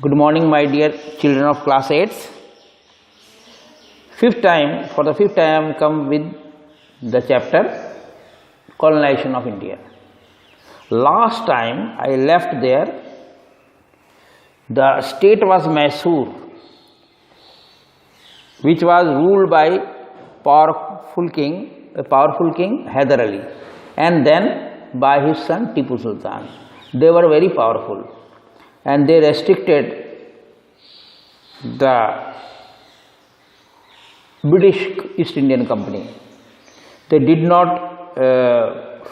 Good morning, my dear children of class 8th. For the fifth time, I am come with the chapter colonization of India. Last time I left there, the state was Mysore, which was ruled by powerful king Hyder Ali, and then by his son Tipu Sultan. They were very powerful, and they restricted the British East Indian Company. They did not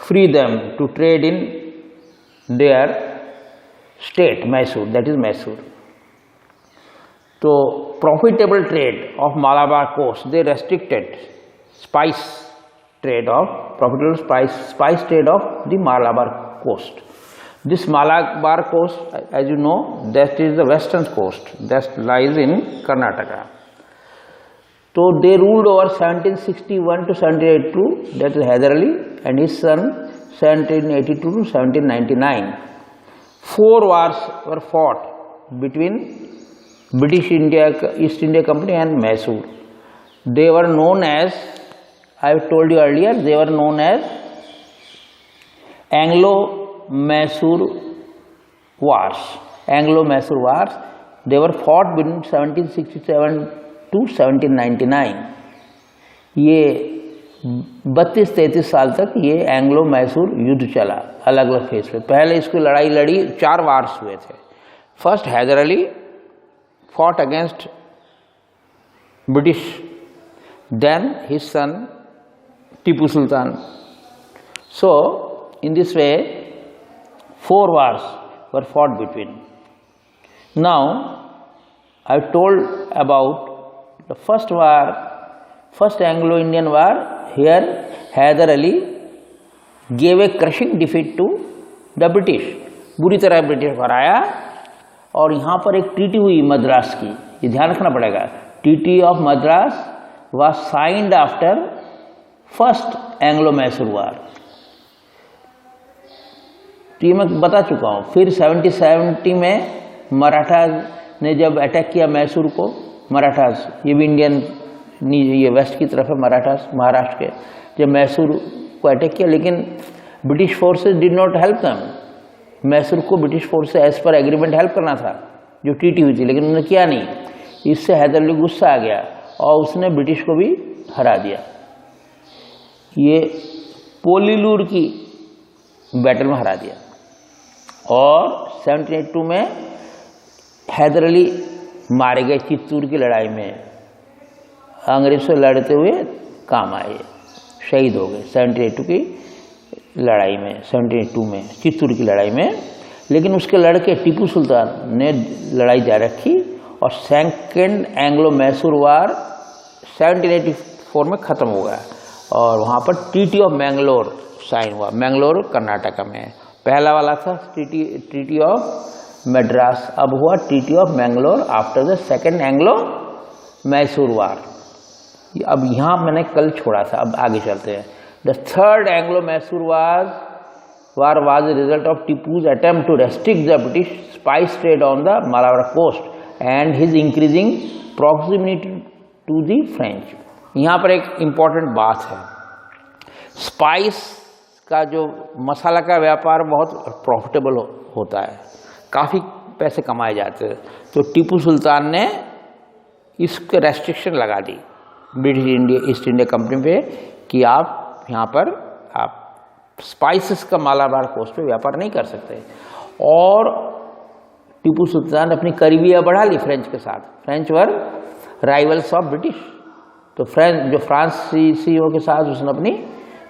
free them to trade in their state, Mysore, that is Mysore. So, profitable trade of Malabar coast, they restricted spice trade of the Malabar coast. This Malabar coast, as you know, that is the western coast, that lies in Karnataka. So they ruled over 1761 to 1782, that is Hyder Ali, and his son 1782 to 1799. 4 wars were fought between British East India Company and Mysore. They were known as, I have told you earlier, they were known as Anglo-Mysore Wars. Anglo-Mysore Wars. They were fought between 1767 to 1799. ये 32-33 साल तक ये Anglo Mysore युद्ध चला, अलग अलग phase पे। पहले इसकी लड़ाई लड़ी, 4 वार्स हुए थे। First Hyder Ali fought against British, then his son Tipu Sultan. So in this way 4 wars were fought between. Now I told about the first war, first Anglo-Indian war. Here Hyder Ali gave a crushing defeat to the British. बुरी तरह British को हराया, और यहाँ पर एक treaty हुई मद्रास की, ये ध्यान रखना पड़ेगा। Treaty of Madras was signed after first Anglo Mysore war. तो ये मैं बता चुका हूँ। फिर 1770 में मराठास ने जब अटैक किया मैसूर को, मराठास, ये भी इंडियन, ये वेस्ट की तरफ है मराठास, महाराष्ट्र के, जब मैसूर को अटैक किया, लेकिन British forces did not help them. Mysore को ब्रिटिश फोर्स से एज पर एग्रीमेंट हेल्प करना था, जो ट्रीटी हुई थी, लेकिन उन्होंने किया नहीं। इससे हैदर अली गुस्सा आ गया और उसने ब्रिटिश को भी हरा दिया। ये पोलीलूर की बैटल में हरा दिया। और 1782 में हैदर अली मारे गए चित्तूर की लड़ाई में, अंग्रेज से लड़ते हुए काम आए, शहीद हो गए 1782 की लड़ाई में, 1782 में चित्तूर की लड़ाई में। लेकिन उसके लड़के टीपू सुल्तान ने लड़ाई जारी रखी और सेकेंड एंग्लो मैसूर वार 1784 में ख़त्म हो गया, और वहाँ पर ट्रीटी ऑफ मैंगलोर साइन हुआ। मैंगलोर कर्नाटका में। पहला वाला था ट्रीटी ऑफ मद्रास, अब हुआ treaty of Mangalore after the second Anglo Mysore war. अब यहाँ मैंने कल छोड़ा था, अब आगे चलते हैं। The third Anglo-Mysore war was a result of Tipu's attempt to restrict the British spice trade on the Malabar coast and his increasing proximity to the French. यहाँ पर एक important बात है, स्पाइस का जो मसाला का व्यापार बहुत प्रॉफिटेबल होता है, काफ़ी पैसे कमाए जाते हैं। तो टीपू सुल्तान ने इसके रेस्ट्रिक्शन लगा दी ब्रिटिश ईस्ट इंडिया कंपनी पे कि आप यहाँ पर आप स्पाइसेस का मालाबार कोस्ट पे व्यापार नहीं कर सकते। और टीपू सुल्तान ने अपनी करीबियाँ बढ़ा ली फ्रेंच के साथ। French were rivals of British, तो जो फ्रांसीसियों के साथ उसने अपनी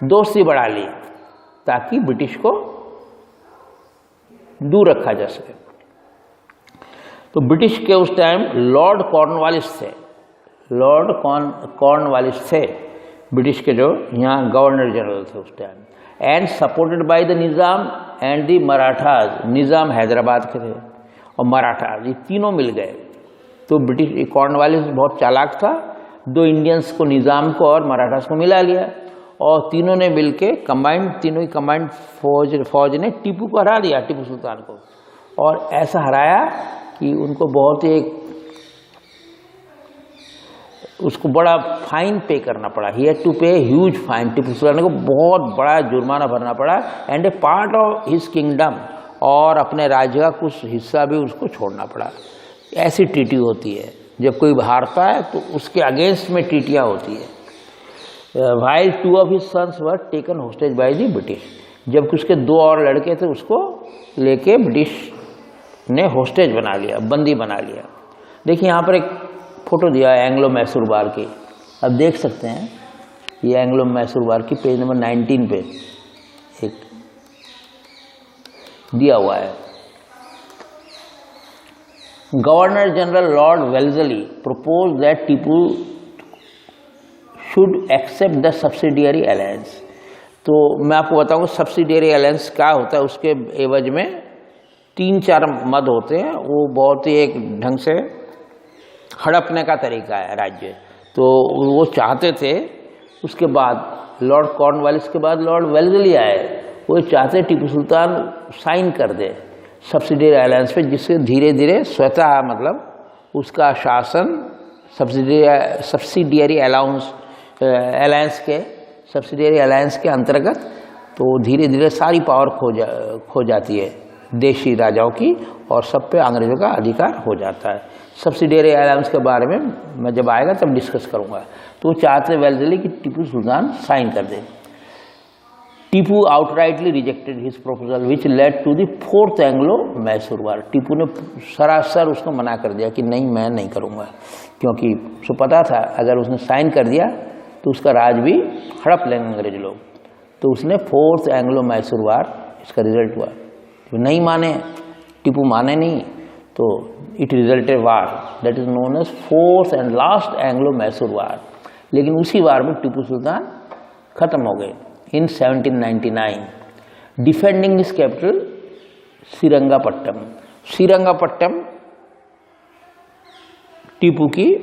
दोस्ती बढ़ा ली ताकि ब्रिटिश को दूर रखा जा सके। तो ब्रिटिश के उस टाइम लॉर्ड कॉर्नवालिस थे, लॉर्ड कॉर्नवालिस थे ब्रिटिश के, जो यहाँ गवर्नर जनरल थे उस time, and supported by the Nizam and the Marathas. Nizam Hyderabad के थे और मराठाज, ये तीनों मिल गए। तो ब्रिटिश कॉर्नवालिस बहुत चालाक था, 2 इंडियंस को, निज़ाम को और मराठास को मिला लिया, और तीनों ने मिलके तीनों की कंबाइंड फौज ने टीपू को हरा दिया, टीपू सुल्तान को, और ऐसा हराया कि उनको बहुत ही उसको बड़ा फाइन पे करना पड़ा। ही हैड टू पे ह्यूज फाइन। टिपू सुल्तान को बहुत बड़ा जुर्माना भरना पड़ा and A part of his kingdom, और अपने राज्य का कुछ हिस्सा भी उसको छोड़ना पड़ा। ऐसी ट्रीटी होती है, जब कोई हारता है तो उसके अगेंस्ट में ट्रीटियाँ होती है। While 2 of his sons were taken hostage by the British, जबकि उसके 2 और लड़के थे उसको लेके ब्रिटिश ने होस्टेज बना लिया, बंदी बना लिया। देखिए यहाँ पर एक फोटो दिया है एंग्लो मैसूर वार की, अब देख सकते हैं ये एंग्लो मैसूर वार की पेज नंबर 19 पे एक दिया हुआ है। Governor general Lord Wellesley proposed that Tipu should accept the subsidiary alliance. तो मैं आपको बताऊंगा सब्सिडियरी अलायंस क्या होता है। उसके एवज में 3-4 मद होते हैं, वो बहुत ही एक ढंग से हड़पने का तरीका है राज्य। तो वो चाहते थे, उसके बाद लॉर्ड कॉर्नवालिस के बाद लॉर्ड वेल्जली आए, वो चाहते टीपू सुल्तान साइन कर दे सब्सिडियरी अलायंस पे, जिससे धीरे धीरे स्वतः मतलब उसका शासन सब्सिडियरी अलायंस के अंतर्गत तो धीरे धीरे सारी पावर खो जाती है देशी राजाओं की, और सब पे अंग्रेजों का अधिकार हो जाता है। सब्सिडियरी अलायंस के बारे में मैं जब आएगा तब डिस्कस करूंगा। तो वो चाहते वेल्जली कि टीपू सुल्तान साइन कर दे। Tipu outrightly rejected his proposal which led to the 4th Anglo Mysore war. Tipu ने सरासर उसको मना कर दिया कि नहीं, मैं नहीं करूंगा, क्योंकि उसको पता था अगर उसने साइन कर दिया तो उसका राज भी हड़प लेंगे अंग्रेज लोग। तो उसने 4th एंग्लो मैसूर वार इसका रिजल्ट हुआ। तो नहीं माने, टीपू माने नहीं, तो it resulted war that is known as 4th and last Anglo Mysore war. लेकिन उसी वार में टीपू सुल्तान खत्म हो गए in 1799, defending his capital Srirangapatnam. Srirangapatnam Tipu की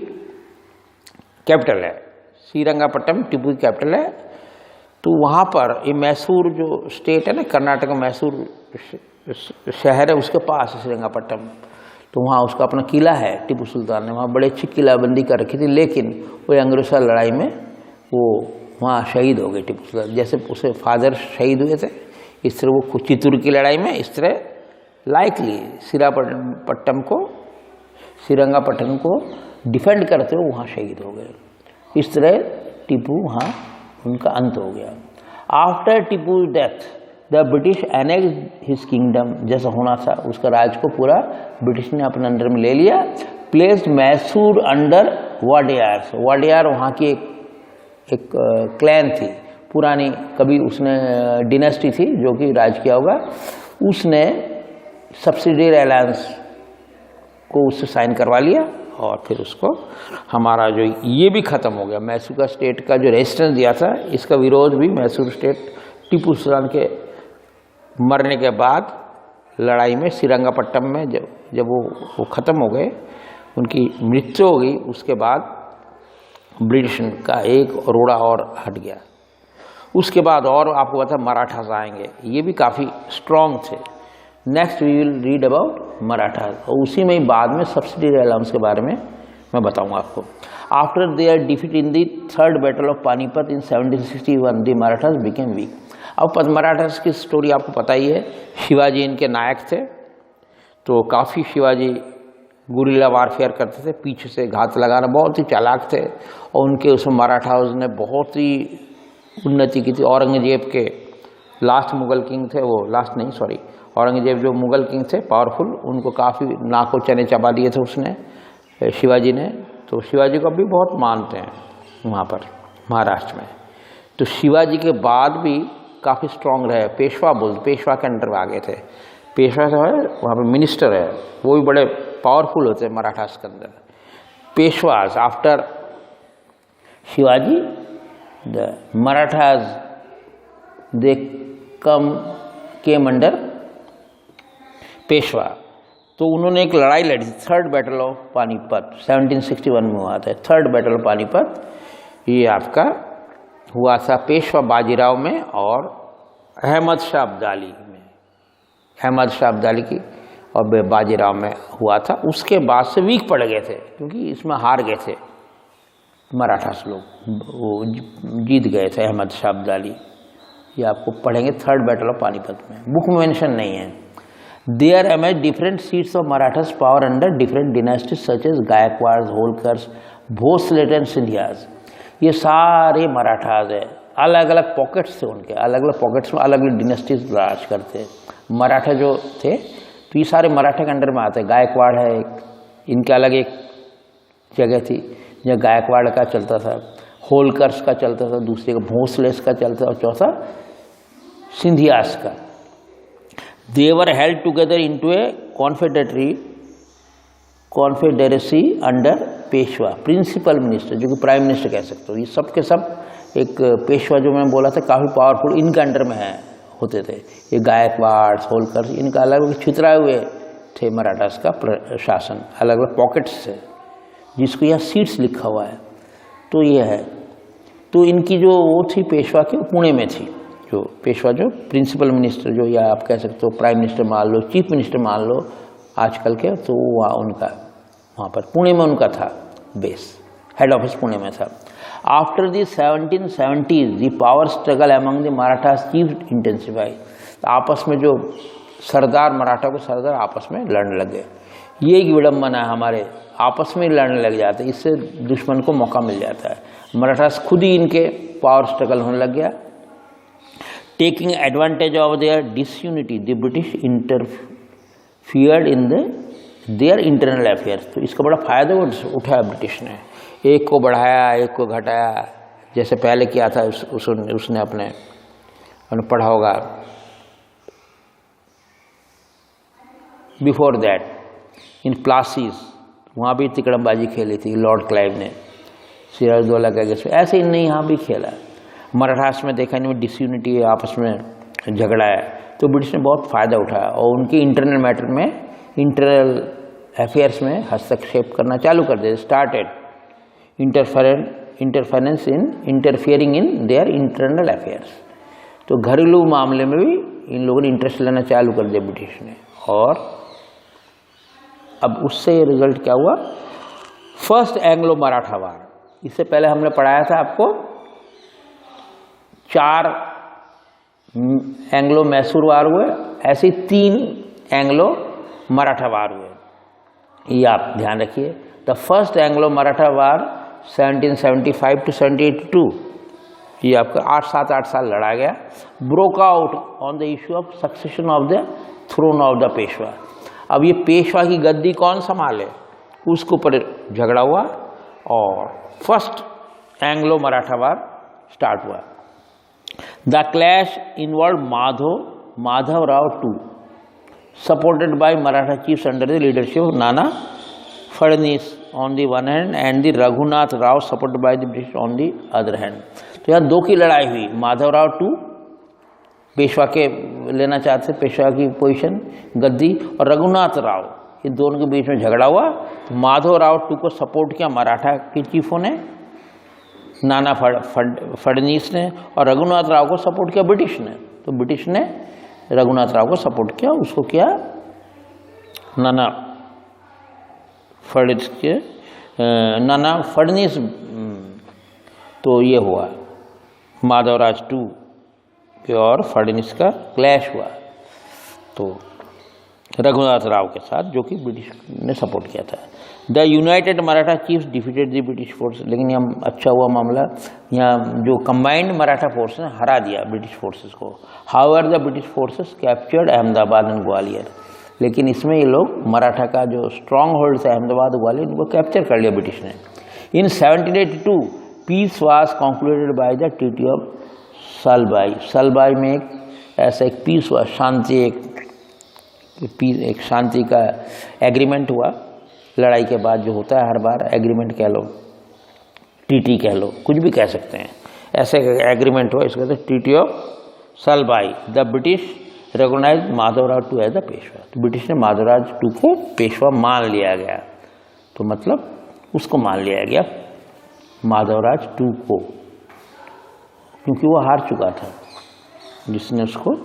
कैपिटल है, श्रीरंगापट्टम टीपू की कैपिटल है। तो वहाँ पर ये मैसूर जो स्टेट है ना, कर्नाटक में मैसूर शहर है, उसके पास है श्रीरंगापट्टम। तो वहाँ उसका अपना किला है। टीपू सुल्तान ने वहाँ बड़ी अच्छी किलाबंदी कर रखी थी, लेकिन वो अंग्रेजों से लड़ाई में वो वहाँ शहीद हो गए टीपू सुल्तान। जैसे उसे फादर शहीद हुए थे, इस तरह वो चित्तूर की लड़ाई में इस तरह लाइकली श्रीरंगापट्टम को डिफेंड करते हुए वहाँ शहीद हो गए। इस तरह टीपू वहाँ उनका अंत हो गया। After Tipu death the British annexed his kingdom, जैसा होना था उसका राज को पूरा ब्रिटिश ने अपने अंडर में ले लिया। Placed Mysore under Wadiyar. वाडियार वहाँ की एक क्लैन थी पुरानी, कभी उसने डिनेस्टी थी जो कि राज किया होगा। उसने सब्सिडियरी अलायंस को उससे साइन करवा लिया और फिर उसको हमारा जो ये भी ख़त्म हो गया। मैसूर का स्टेट का जो रेजिस्टेंस दिया था, इसका विरोध भी मैसूर स्टेट टीपू सुल्तान के मरने के बाद लड़ाई में श्रीरंगापट्टम में जब वो ख़त्म हो गए, उनकी मृत्यु हो गई, उसके बाद ब्रिटिश का एक रोड़ा और हट गया। उसके बाद और आपको पता मराठास आएंगे, ये भी काफ़ी स्ट्रॉन्ग थे। Next we will read about Marathas, और उसी में बाद में सब्सिडियरी अलायंस के बारे में मैं बताऊंगा आपको। After their defeat in the 3rd battle of Panipat in 1761 the Marathas became week. अब मराठास की स्टोरी आपको पता ही है, शिवाजी इनके नायक थे। तो काफ़ी शिवाजी गुरिल्ला वारफेयर करते थे, पीछे से घात लगाना, बहुत ही चालाक थे। और उनके उसमें मराठास ने बहुत ही उन्नति की थी। औरंगजेब के लास्ट मुगल किंग थे वो, लास्ट नहीं सॉरी, औरंगजेब जो मुगल किंग थे पावरफुल, उनको काफ़ी नाको चने चबा दिए थे उसने, शिवाजी ने। तो शिवाजी को अभी बहुत मानते हैं वहाँ पर महाराष्ट्र में। तो शिवाजी के बाद भी काफ़ी स्ट्रॉन्ग रहे। पेशवा के अंडर में आ गए थे। पेशवा जो है वहाँ पे मिनिस्टर है, वो भी बड़े पावरफुल होते हैं मराठास के अंदर। Peshwas after Shivaji the Marathas they came under Peshwa. तो उन्होंने एक लड़ाई लड़ी, 3rd बैटल ऑफ पानीपत 1761 में हुआ था। 3rd बैटल ऑफ पानीपत ये आपका हुआ था पेशवा बाजीराव में और अहमद शाह अब्दाली में, अहमद शाह अब्दाली की और बाजीराव में हुआ था। उसके बाद से वीक पड़ गए थे क्योंकि इसमें हार गए थे मराठास लोग, वो जीत गए थे अहमद शाह अब्दाली। ये आपको पढ़ेंगे थर्ड बैटल ऑफ पानीपत में, बुक में मेंशन नहीं है। There MH different seats of Marathas power under different dynasties such as Gaekwad, Holkars, Bhosle and Scindias. ये सारे मराठास है, अलग अलग पॉकेट्स थे उनके, अलग अलग पॉकेट्स में अलग अलग डिनेस्टीज राज करते। मराठा जो थे तो ये सारे मराठा के अंडर में आते। गायकवाड़ है एक, इनके अलग एक जगह थी जहाँ गायकवाड़ का चलता था, होलकर्स का चलता था, दूसरे का भोसलेस का चलता था और चौथा सिंधियास का। They were held together into a confederacy under Peshwa, principal minister, जो कि प्राइम मिनिस्टर कह सकते हो। ये सब के सब एक पेशवा जो मैंने बोला था काफ़ी पावरफुल इनके अंडर में है होते थे। ये गायकवाड़, होलकर, इनका अलग अलग छितराए हुए थे मराठास का प्रशासन, अलग अलग पॉकेट्स से, जिसको यहाँ सीट्स लिखा हुआ है। तो ये है, तो इनकी जो वो थी पेशवा की, पुणे में थी। जो पेशवा जो प्रिंसिपल मिनिस्टर जो, या आप कह सकते हो प्राइम मिनिस्टर मान लो, चीफ मिनिस्टर मान लो आजकल के, तो वहाँ उनका वहाँ पर पुणे में उनका था बेस, हेड ऑफिस पुणे में था। After the 1770s the power struggle among the Marathas chief intensify. आपस में जो सरदार, मराठा को सरदार आपस में लड़ने लगे। ये एक विडम्बना है, हमारे आपस में लड़ने लग जाते, इससे दुश्मन को मौका मिल जाता है। मराठास खुद ही इनके पावर स्ट्रगल होने लग गया। Taking advantage of their disunity the British interfered in their internal affairs. तो इसका बड़ा फायदा उठाया ब्रिटिश ने, एक को बढ़ाया एक को घटाया, जैसे पहले किया था उसने अपने पढ़ा होगा बिफोर दैट इन प्लासीज, वहाँ भी तिकड़मबाजी खेली थी लॉर्ड क्लाइव ने सिराजुद्दौला के अगेंस्ट। ऐसे ही नहीं यहाँ भी खेला। मराठास में देखा इनमें डिसयूनिटी है, आपस में झगड़ा है, तो ब्रिटिश ने बहुत फ़ायदा उठाया और उनके इंटरनल मैटर में, इंटरनल अफेयर्स में हस्तक्षेप करना चालू कर दिया। Started interfering in their internal affairs. तो घरेलू मामले में भी इन लोगों ने इंटरेस्ट लेना चालू कर दिया ब्रिटिश ने। और अब उससे रिजल्ट क्या हुआ? फर्स्ट एंग्लो मराठा वार। इससे पहले हमने पढ़ाया था आपको 4 एंग्लो मैसूर वार हुए, ऐसे 3 एंग्लो मराठा वार हुए। ये आप ध्यान रखिए। The first Anglo Maratha war 1775 to 1782, ये आपका 8 साल लड़ा गया। Broke out on the issue of succession of the throne of the Peshwa. अब ये पेशवा की गद्दी कौन संभाले, उसके ऊपर झगड़ा हुआ और first Anglo Maratha war start हुआ। The clash involve Madhav Rao two, supported by Maratha chiefs under the leadership of Nana Phadnavis on the one hand and the Raghunath Rao supported by the British on the other hand. तो यहाँ 2 की लड़ाई हुई। माधव राव टू पेशवा के लेना चाहते थे पेशवा की पोजीशन, गद्दी, और रघुनाथ राव, ये दोनों के बीच में झगड़ा हुआ। तो माधव राव टू को सपोर्ट किया मराठा के चीफों ने, नाना फडणवीस ने, और रघुनाथ राव को सपोर्ट किया ब्रिटिश ने। तो ब्रिटिश ने रघुनाथ राव को सपोर्ट किया, उसको किया नाना फडणवीस। तो ये हुआ माधवराज टू और फडणवीस का क्लैश हुआ, तो रघुनाथ राव के साथ, जो कि ब्रिटिश ने सपोर्ट किया था। The United Maratha chiefs defeated the British force. लेकिन यहाँ अच्छा हुआ मामला, यहाँ जो कंबाइंड मराठा फोर्स ने हरा दिया ब्रिटिश फोर्सेस को। However the British forces captured Ahmedabad and Gwalior. लेकिन इसमें ये लोग मराठा का जो स्ट्रॉन्ग होल्ड था अहमदाबाद ग्वालियर, उनको कैप्चर कर लिया ब्रिटिश ने। In 1782 peace was concluded by the treaty of Salbai. Salbai में एक ऐसा एक पीस हुआ, शांति, एक शांति का एग्रीमेंट हुआ। लड़ाई के बाद जो होता है हर बार, एग्रीमेंट कह लो, ट्रीटी कह लो, कुछ भी कह सकते हैं, ऐसे एग्रीमेंट हुआ, इसको कहते हैं treaty of Salbai. The British recognise Madhavrao two as the Peshwa. तो ब्रिटिश ने माधवराज टू को पेशवा मान लिया गया। तो मतलब उसको मान लिया गया माधवराज टू को, क्योंकि वो हार चुका था, जिसने उसको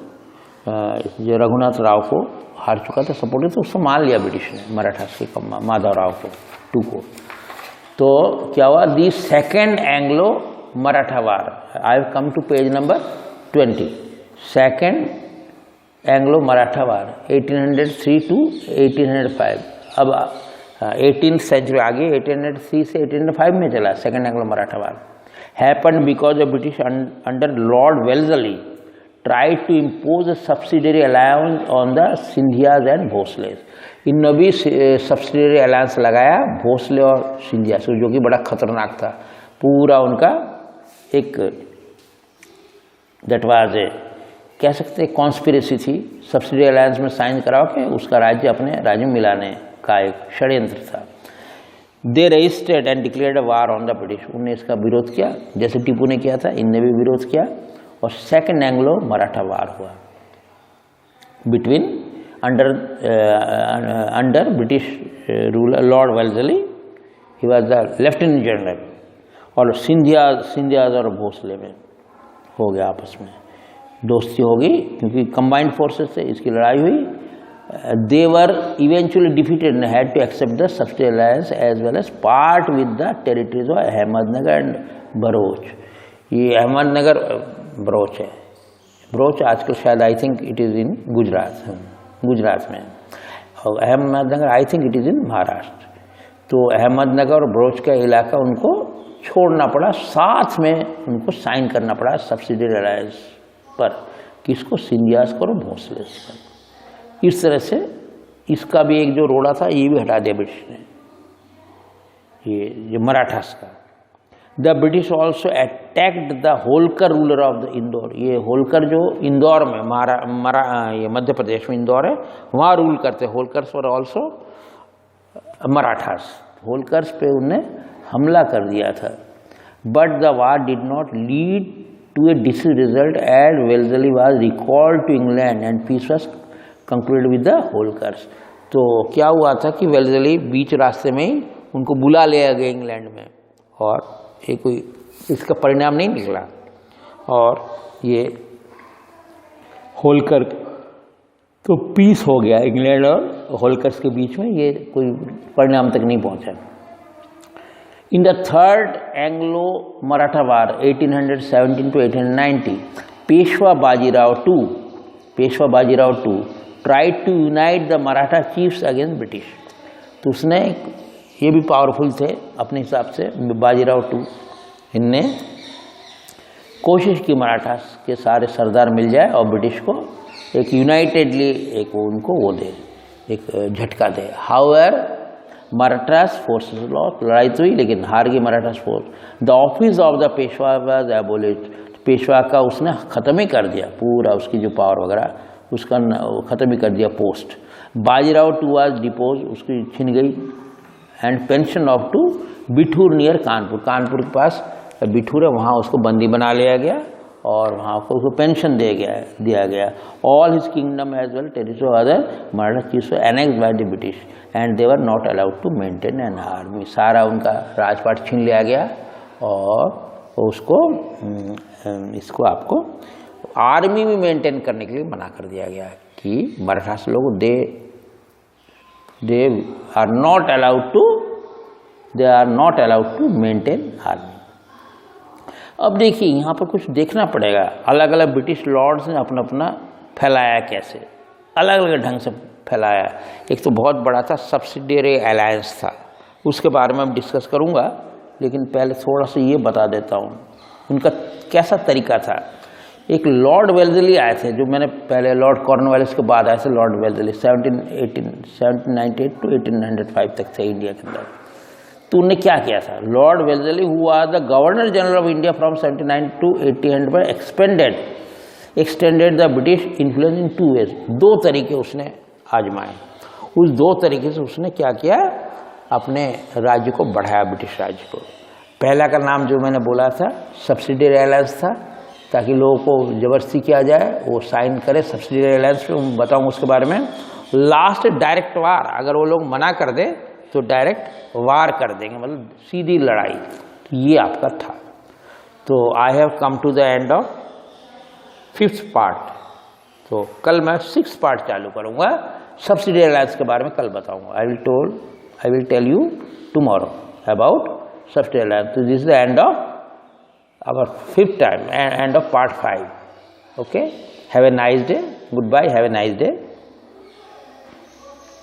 जो रघुनाथ राव को हार चुका था सपोर्ट, तो उसको मान लिया ब्रिटिश ने मराठा के माधवराव को टू को। तो क्या हुआ, the second Anglo Maratha war, I have come to page number 20, second Anglo Maratha war 1803 to 1805। अब 18th सेंचुरी आगे 1803 से 1805 में चला second Anglo Maratha war. Happened because the British under lord Wellesley tried to impose a subsidiary alliance on the Scindias and Bhonsle. इन्होंने भी subsidiary alliance लगाया भोसले और सिंधिया से, जो कि बड़ा खतरनाक था। पूरा उनका एक दैट वाज कह सकते कॉन्स्पिरेसी थी, सब्सिडरी अलायंस में साइन कराओ के उसका राज्य अपने राज्य में मिलाने का एक षड्यंत्र था। They registered and declared a war on the British, उन्होंने इसका विरोध किया जैसे टीपू ने किया था, इनने भी विरोध किया और सेकेंड एंग्लो मराठा वार हुआ between under British ruler lord Wellesley, he was the lieutenant general, और सिंधियाज और भोसले में हो गया, आपस में दोस्ती हो गई क्योंकि कंबाइंड फोर्सेस से इसकी लड़ाई हुई। They were eventually defeated and had to accept the subsidiary alliance as well as part with the territories of Ahmednagar and Broach. ये अहमदनगर बरोच है, बरोच आजकल शायद I think it is in Gujarat में, और Ahmednagar I think it is in Maharashtra. तो अहमदनगर और बरोच का इलाका उनको छोड़ना पड़ा, साथ में उनको साइन करना पड़ा सब्सिडरी अलायंस पर, किसको, सिंधियाज को और भोसले पर। इस तरह से इसका भी एक जो रोड़ा था ये भी हटा दिया ब्रिटिश ने, ये मराठास का। The British also attacked the Holkar ruler of the Indore, ये होलकर जो इंदौर में ये मध्य प्रदेश में इंदौर है, वहाँ रूल करते। होलकर्स और ऑल्सो मराठास, होलकर्स पे उनने हमला कर दिया था। But the war did not lead to a decisive result and Wellesley was recalled to England and peace was concluded with the Holkars. तो क्या हुआ था कि वेल्जली बीच रास्ते में ही उनको बुला लिया गया इंग्लैंड में, और ये कोई इसका परिणाम नहीं निकला, और ये होलकर तो पीस हो गया इंग्लैंड और होलकर्स के बीच में, ये कोई परिणाम तक नहीं पहुंचा। In the third Anglo Maratha war 1817 to 1890, Peshwa Bajirao two tried to unite the Maratha chiefs against British. तो उसने, ये भी पावरफुल थे अपने हिसाब से, बाजीराव टू, इनने कोशिश की मराठा के सारे सरदार मिल जाए और ब्रिटिश को एक यूनाइटेडली एक उनको वो दे, एक झटका दे। हाउएवर मराठास फोर्सेस लॉस्ट, लड़ाई तो हुई लेकिन हार गई Marathas force. The office of the Peshwa was एबोलिश्ड, Peshwa का उसने ख़त्म ही कर दिया, पूरा उसकी जो पावर वगैरह उसका ख़त्म ही कर दिया post. Bajirao two was depose, उसकी छिन गई। And pension off to Bithoor near Kanpur, Kanpur के पास बिठूर है, वहाँ उसको बंदी बना लिया गया और वहाँ को उसको पेंशन दिया गया। All his kingdom as well territory other Maratha chiefs annexed by the British and they were not allowed to maintain an army, सारा उनका राजपाट छीन लिया गया और उसको इसको आपको आर्मी में मेंटेन करने के लिए मना कर दिया गया कि मराठा से लोग they are not allowed to maintain army। अब देखिए यहाँ पर कुछ देखना पड़ेगा, अलग अलग ब्रिटिश लॉर्ड्स ने अपना अपना फैलाया, कैसे अलग अलग ढंग से फैलाया। एक तो बहुत बड़ा था सब्सिडियरी अलायंस था, उसके बारे में मैं डिस्कस करूँगा, लेकिन पहले थोड़ा सा ये बता देता हूँ उनका कैसा तरीका था। एक लॉर्ड वेल्जली आए थे, जो मैंने पहले लॉर्ड कॉर्नवालिस के बाद आए थे लॉर्ड वेल्जली, 1798 टू 1805 तक थे इंडिया के अंदर। तो उन्होंने क्या किया था, लॉर्ड वेल्जली हुआ the Governor General of India from 79 to 1800 पर extended the British influence in 2 ways, 2 तरीके उसने आजमाए। उस 2 तरीके से उसने क्या किया, अपने राज्य को बढ़ाया, ब्रिटिश राज्य को। पहला का नाम जो मैंने बोला था सब्सिडियरी अलायंस था, ताकि लोगों को जबरदस्ती किया जाए वो साइन करे सब्सिडियरी अलायंस पे, मैं बताऊँ उसके बारे में। लास्ट डायरेक्ट वार, अगर वो लोग मना कर दे तो डायरेक्ट वार कर देंगे, मतलब सीधी लड़ाई। तो ये आपका था। तो I have come to the end of 5th part. तो कल मैं 6th पार्ट चालू करूँगा। सब्सिडी अलायंस के बारे में कल बताऊंगा। I will tell you tomorrow about subsidy alliance. तो this is the end of our 5th time, end of part 5। Okay, have a nice day, good bye, have a nice day.